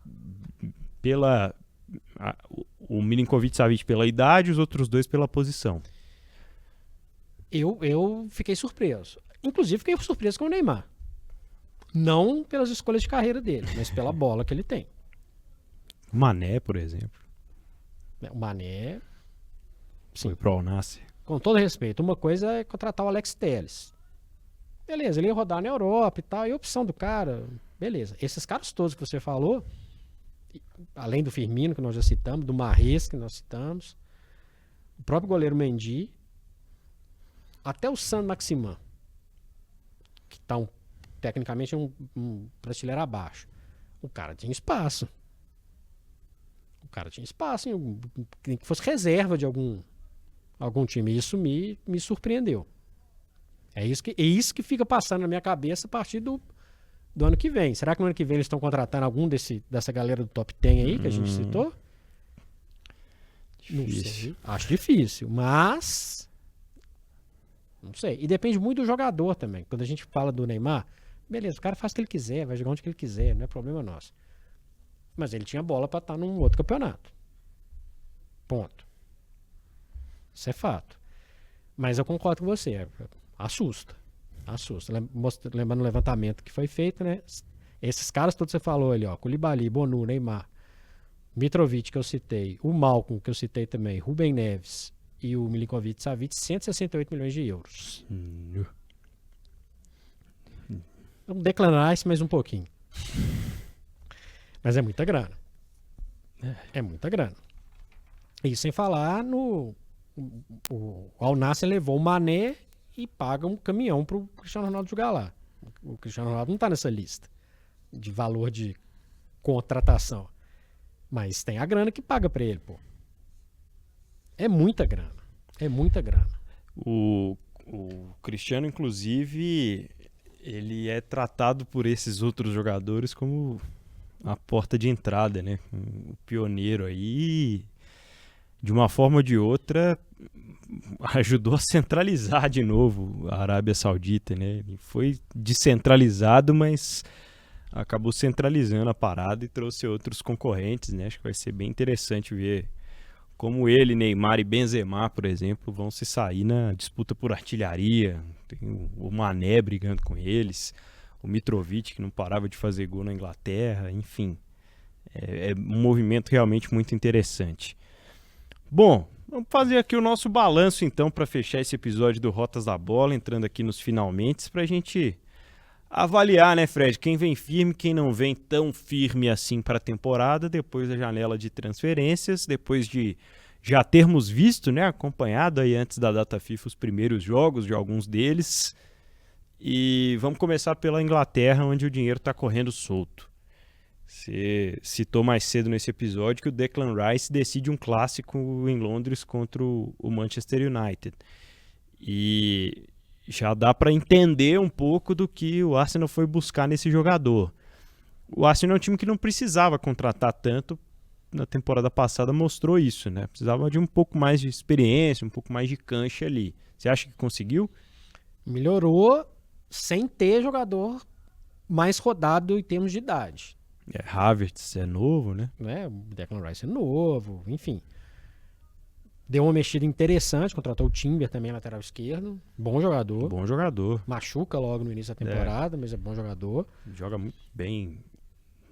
o Milinkovic-Savic pela idade, os outros dois pela posição. Eu fiquei surpreso. Inclusive, fiquei surpreso com o Neymar. Não pelas escolhas de carreira dele, mas pela bola que ele tem. O Mané, por exemplo. O Mané... Sim. Foi pro Al Nassr. Com todo respeito, uma coisa é contratar o Alex Telles. Beleza, ele ia rodar na Europa e tal, e a opção do cara... Beleza. Esses caras todos que você falou... Além do Firmino, que nós já citamos, do Mahrez, que nós citamos, o próprio goleiro Mendy, até o Saint-Maximin, que está tecnicamente um prateleiro abaixo. O cara tinha espaço. Que fosse reserva de algum time. Isso me surpreendeu. É isso que fica passando na minha cabeça a partir do ano que vem. Será que no ano que vem eles estão contratando algum dessa galera do top 10 aí que a gente citou? Difícil. Não sei. Acho difícil, mas não sei. E depende muito do jogador também. Quando a gente fala do Neymar, beleza, o cara faz o que ele quiser, vai jogar onde que ele quiser, não é problema nosso. Mas ele tinha bola para estar num outro campeonato. Ponto. Isso é fato. Mas eu concordo com você. Assusta. Lembrando o levantamento que foi feito, né? Esses caras todos que você falou ali, ó, Koulibaly, Bonu, Neymar, Mitrovic, que eu citei, o Malcom, que eu citei também, Rubem Neves e o Milinkovic-Savic, 168 milhões de euros. Vamos declarar mais um pouquinho. Mas é muita grana. É muita grana. E sem falar o Al Nassr levou o Mané e paga um caminhão pro Cristiano Ronaldo jogar lá. O Cristiano Ronaldo não tá nessa lista de valor de contratação. Mas tem a grana que paga pra ele, pô. É muita grana. O Cristiano, inclusive, ele é tratado por esses outros jogadores como a porta de entrada, né? O pioneiro aí, de uma forma ou de outra, ajudou a centralizar de novo a Arábia Saudita, né? Ele foi descentralizado, mas acabou centralizando a parada e trouxe outros concorrentes, né? Acho que vai ser bem interessante ver como ele, Neymar e Benzema, por exemplo, vão se sair na disputa por artilharia. Tem o Mané brigando com eles, o Mitrovic, que não parava de fazer gol na Inglaterra, enfim. É um movimento realmente muito interessante. Bom, vamos fazer aqui o nosso balanço então para fechar esse episódio do Rotas da Bola, entrando aqui nos finalmente, para a gente avaliar, né, Fred, quem vem firme, quem não vem tão firme assim para a temporada, depois da janela de transferências, depois de já termos visto, né, acompanhado aí antes da data FIFA os primeiros jogos de alguns deles. E vamos começar pela Inglaterra, onde o dinheiro está correndo solto. Você citou mais cedo nesse episódio que o Declan Rice decide um clássico em Londres contra o Manchester United. E já dá para entender um pouco do que o Arsenal foi buscar nesse jogador. O Arsenal é um time que não precisava contratar tanto, na temporada passada mostrou isso, né? Precisava de um pouco mais de experiência, um pouco mais de cancha ali. Você acha que conseguiu? Melhorou sem ter jogador mais rodado em termos de idade. Havertz é novo, né? Né? O Declan Rice é novo, enfim. Deu uma mexida interessante, contratou o Timber também, lateral esquerdo. Bom jogador. Bom jogador. Machuca logo no início da temporada, mas é bom jogador. Joga muito bem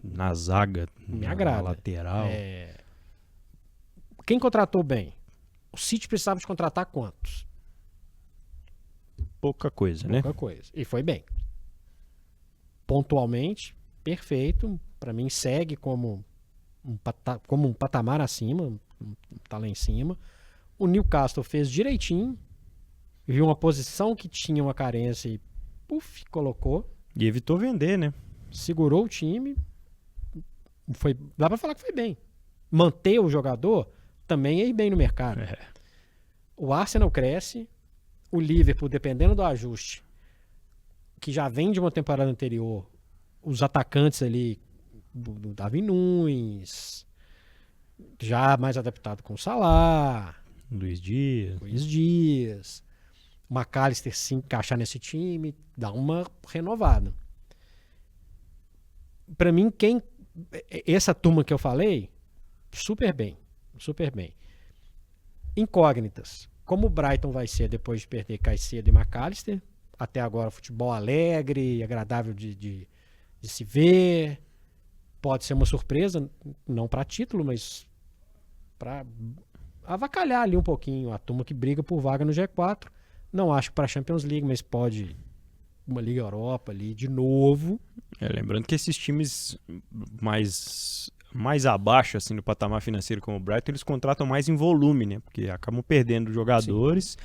na zaga, Me na agrada. lateral. Quem contratou bem? O City precisava de contratar quantos? Pouca coisa, né? Pouca coisa. E foi bem. Pontualmente, perfeito. Para mim, segue como um patamar acima. Tá lá em cima. O Newcastle fez direitinho. Viu uma posição que tinha uma carência e colocou. E evitou vender, né? Segurou o time. Dá pra falar que foi bem. Manter o jogador também é ir bem no mercado. O Arsenal cresce. O Liverpool, dependendo do ajuste, que já vem de uma temporada anterior, os atacantes ali, do Darwin Núñez, já mais adaptado com o Salah, Luiz Dias. o McAllister se encaixar nesse time, dá uma renovada. Pra mim, essa turma que eu falei, super bem. Incógnitas. Como o Brighton vai ser depois de perder Caicedo e McAllister? Até agora, futebol alegre, agradável de se ver. Pode ser uma surpresa, não para título, mas para avacalhar ali um pouquinho a turma que briga por vaga no G4. Não acho que para a Champions League, mas pode uma Liga Europa ali de novo. Lembrando que esses times mais abaixo, assim, no patamar financeiro como o Brighton, eles contratam mais em volume, né? Porque acabam perdendo jogadores,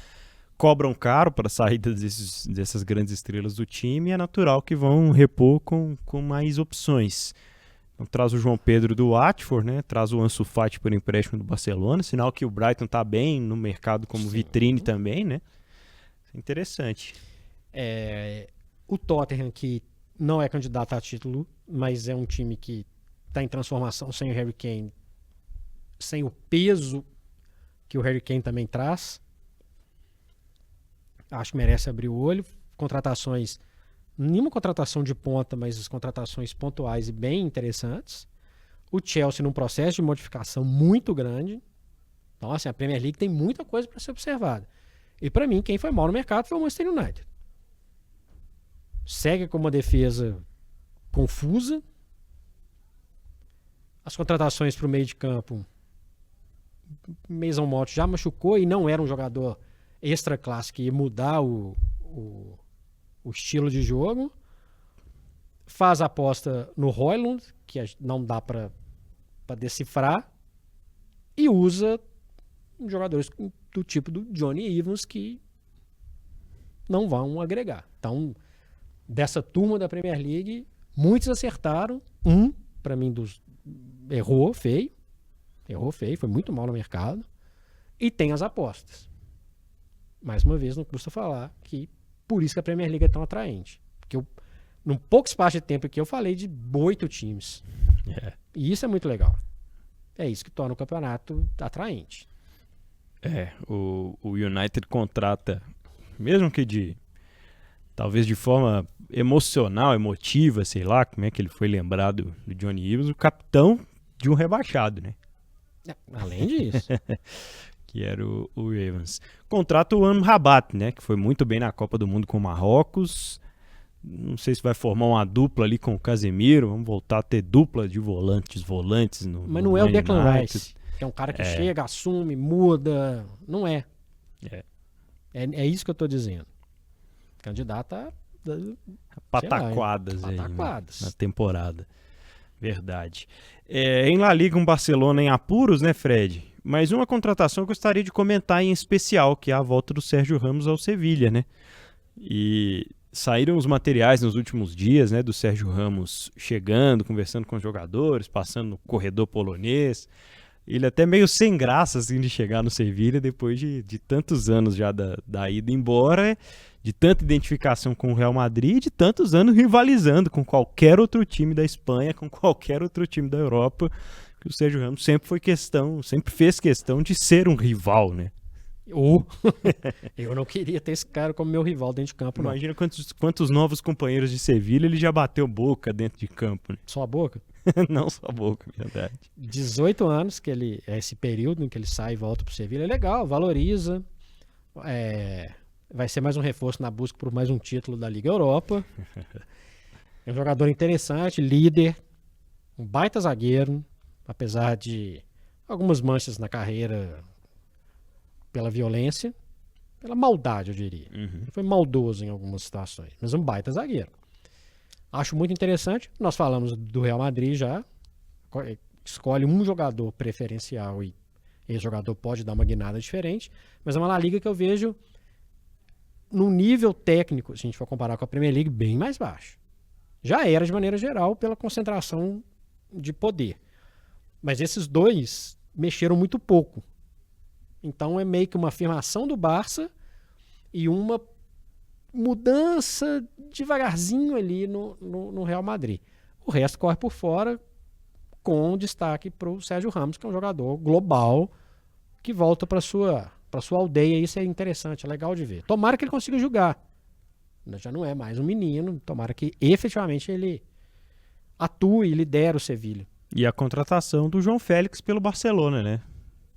cobram caro para a saída dessas grandes estrelas do time e é natural que vão repor com mais opções. Então, traz o João Pedro do Watford, né? Traz o Ansu Fati por empréstimo do Barcelona, sinal que o Brighton está bem no mercado como vitrine também, né? Interessante. O Tottenham, que não é candidato a título, mas é um time que está em transformação sem o Harry Kane, sem o peso que o Harry Kane também traz. Acho que merece abrir o olho. Contratações, nenhuma contratação de ponta, mas as contratações pontuais e bem interessantes. O Chelsea num processo de modificação muito grande. Então, assim, a Premier League tem muita coisa para ser observada. E para mim, quem foi mal no mercado foi o Manchester United. Segue com uma defesa confusa. As contratações para o meio de campo, Mason Mount já machucou e não era um jogador extra classe que ia mudar o estilo de jogo. Faz a aposta no Højlund, que não dá para decifrar, e usa jogadores do tipo do Johnny Evans que não vão agregar. Então, dessa turma da Premier League, muitos acertaram. Para mim, errou feio, foi muito mal no mercado, e tem as apostas. Mais uma vez, não custa falar que por isso que a Premier League é tão atraente. Porque num pouco espaço de tempo aqui eu falei de 8 times. E isso é muito legal. É isso que torna o campeonato atraente. O United contrata, mesmo que talvez de forma emocional, emotiva, sei lá, como é que ele foi lembrado do Johnny Evans, o capitão de um rebaixado, né? Além disso. Que era o Evans. Contrata o Amrabat, né? Que foi muito bem na Copa do Mundo com o Marrocos. Não sei se vai formar uma dupla ali com o Casemiro. Vamos voltar a ter dupla de volantes no Mas não é o Declan United. Rice, que é um cara que chega, assume, muda. Não é. É isso que eu tô dizendo. Candidata a pataquadas aí, pataquadas na temporada. Verdade. Em La Liga, um Barcelona em apuros, né, Fred? Mas uma contratação eu gostaria de comentar em especial, que é a volta do Sérgio Ramos ao Sevilha, né? E saíram os materiais nos últimos dias, né, do Sérgio Ramos chegando, conversando com os jogadores, passando no corredor polonês. Ele até meio sem graça assim, de chegar no Sevilha depois de tantos anos já da ida embora, de tanta identificação com o Real Madrid, de tantos anos rivalizando com qualquer outro time da Espanha, com qualquer outro time da Europa, que o Sérgio Ramos sempre fez questão de ser um rival, né? Eu não queria ter esse cara como meu rival dentro de campo, não. Imagina quantos novos companheiros de Sevilha ele já bateu boca dentro de campo, né? Só a boca. Não só boca, verdade. 18 anos, esse período em que ele sai e volta pro Sevilha, é legal, valoriza. Vai ser mais um reforço na busca por mais um título da Liga Europa. É um jogador interessante, líder, um baita zagueiro, apesar de algumas manchas na carreira pela violência, pela maldade, eu diria. Ele foi maldoso em algumas situações, mas um baita zagueiro. Acho muito interessante. Nós falamos do Real Madrid já. Escolhe um jogador preferencial e esse jogador pode dar uma guinada diferente, mas é uma La Liga que eu vejo num nível técnico, se a gente for comparar com a Premier League, bem mais baixo. Já era de maneira geral pela concentração de poder. Mas esses dois mexeram muito pouco. Então é meio que uma afirmação do Barça e uma mudança devagarzinho ali no Real Madrid. O resto corre por fora, com destaque para o Sérgio Ramos, que é um jogador global que volta para sua aldeia. Isso é interessante, é legal de ver. Tomara que ele consiga jogar. Já não é mais um menino, tomara que efetivamente ele atue e lidere o Sevilha. E a contratação do João Félix pelo Barcelona, né?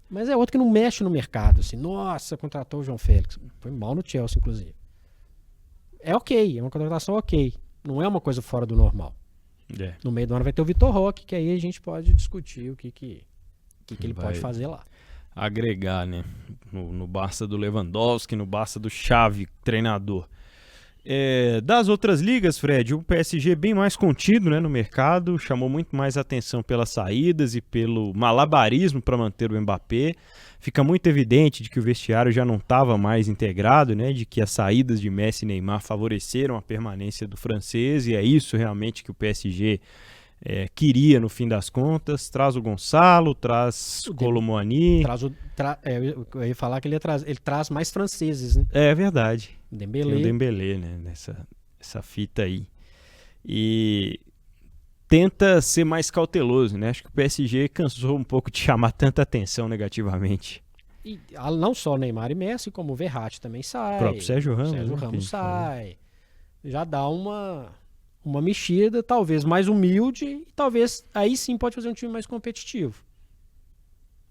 Mas é outro que não mexe no mercado, assim. Nossa, contratou o João Félix. Foi mal no Chelsea, inclusive. É ok, é uma contratação ok. Não é uma coisa fora do normal. No meio do ano vai ter o Vitor Roque, que aí a gente pode discutir o que ele pode fazer lá. Agregar, né? No Barça do Lewandowski, no Barça do Xavi, treinador. Das outras ligas, Fred, o PSG bem mais contido, né, no mercado, chamou muito mais atenção pelas saídas e pelo malabarismo para manter o Mbappé. Fica muito evidente de que o vestiário já não estava mais integrado, né, de que as saídas de Messi e Neymar favoreceram a permanência do francês, e é isso realmente que o PSG queria no fim das contas. Traz o Gonçalo, traz o Kolo Muani. Eu ia falar que ele traz mais franceses, né? É verdade. Dembélé. Tem o Dembélé, né, nessa fita aí. E tenta ser mais cauteloso, né? Acho que o PSG cansou um pouco de chamar tanta atenção negativamente. E não só Neymar e Messi, como o Verratti também sai. O próprio Sérgio Ramos. Sérgio Ramos sai. Já dá uma mexida, talvez mais humilde, e talvez aí sim pode fazer um time mais competitivo.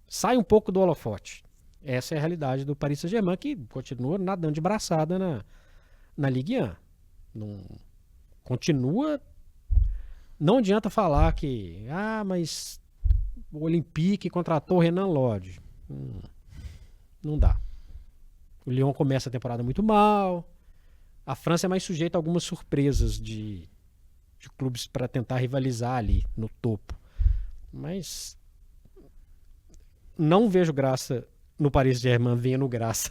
Sai um pouco do holofote. Essa é a realidade do Paris Saint-Germain, que continua nadando de braçada na Ligue 1. Continua. Não adianta falar que mas o Olympique contratou o Renan Lodge. Não dá. O Lyon começa a temporada muito mal. A França é mais sujeita a algumas surpresas de clubes para tentar rivalizar ali no topo. Mas não vejo graça no Paris Saint-Germain, vendo graça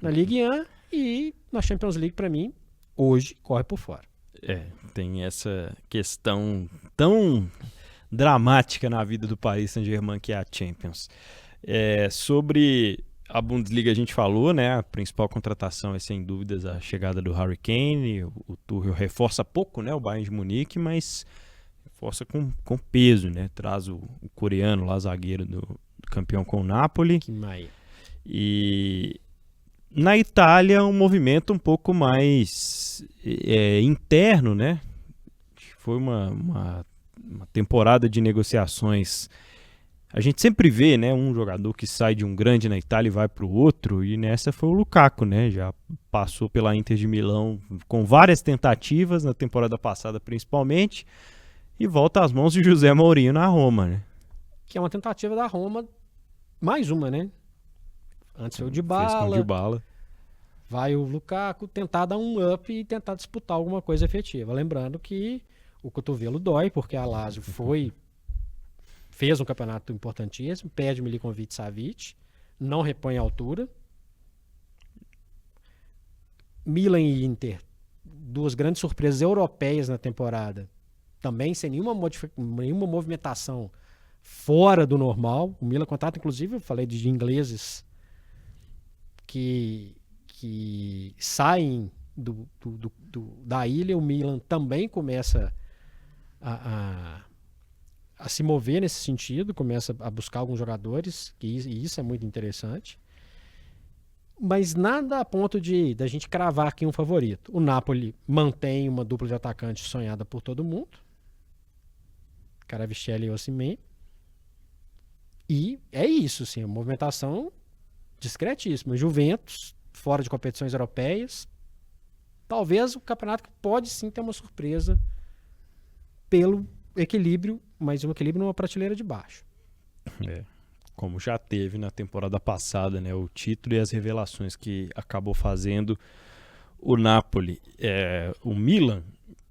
na Ligue 1, e na Champions League, para mim, hoje, corre por fora. Tem essa questão tão dramática na vida do Paris Saint-Germain, que é a Champions. Sobre a Bundesliga a gente falou, né? A principal contratação é sem dúvidas a chegada do Harry Kane. O Tuchel reforça pouco, né, o Bayern de Munique, mas reforça com peso, né? Traz o coreano lá, zagueiro do campeão com o Napoli. E na Itália um movimento um pouco mais interno, né? Foi uma temporada de negociações. A gente sempre vê, né, um jogador que sai de um grande na Itália e vai para o outro, e nessa foi o Lukaku, né? Já passou pela Inter de Milão com várias tentativas na temporada passada principalmente, e volta às mãos de José Mourinho na Roma, né? Que é uma tentativa da Roma, mais uma, né? Antes foi o Dybala. Dybala. Vai o Lukaku tentar dar um up e tentar disputar alguma coisa efetiva. Lembrando que o cotovelo dói, porque a Lazio fez um campeonato importantíssimo, perde Milinkovic-Savic, não repõe a altura. Milan e Inter, duas grandes surpresas europeias na temporada, também sem nenhuma movimentação fora do normal. O Milan contrata, inclusive, eu falei de ingleses que saem da ilha. O Milan também começa a se mover nesse sentido, começa a buscar alguns jogadores, e isso é muito interessante. mas nada a ponto da gente cravar aqui um favorito. O Napoli mantém uma dupla de atacante sonhada por todo mundo. Kvaratskhelia e Osimhen. E é isso, assim, uma movimentação discretíssima. Juventus, fora de competições europeias. Talvez o campeonato que pode sim ter uma surpresa pelo equilíbrio, mas um equilíbrio numa prateleira de baixo. Como já teve na temporada passada, né? O título e as revelações que acabou fazendo o Napoli. O Milan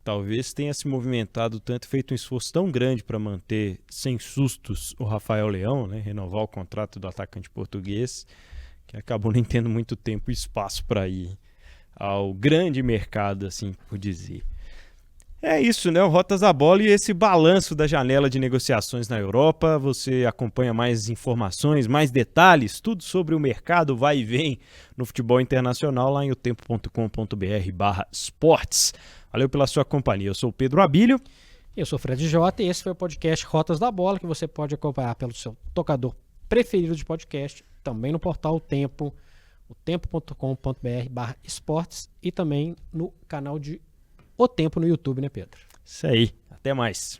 talvez tenha se movimentado tanto, feito um esforço tão grande para manter sem sustos o Rafael Leão, né? Renovar o contrato do atacante português, que acabou nem tendo muito tempo e espaço para ir ao grande mercado, assim por dizer. É isso, né? O Rotas da Bola e esse balanço da janela de negociações na Europa. Você acompanha mais informações, mais detalhes, tudo sobre o mercado vai e vem no futebol internacional lá em otempo.com.br/esportes. Valeu pela sua companhia. Eu sou o Pedro Abílio. Eu sou o Fred Jota e esse foi o podcast Rotas da Bola, que você pode acompanhar pelo seu tocador preferido de podcast, também no portal O Tempo, otempo.com.br/esportes e também no canal de O Tempo no YouTube, né, Pedro? Isso aí. Até mais.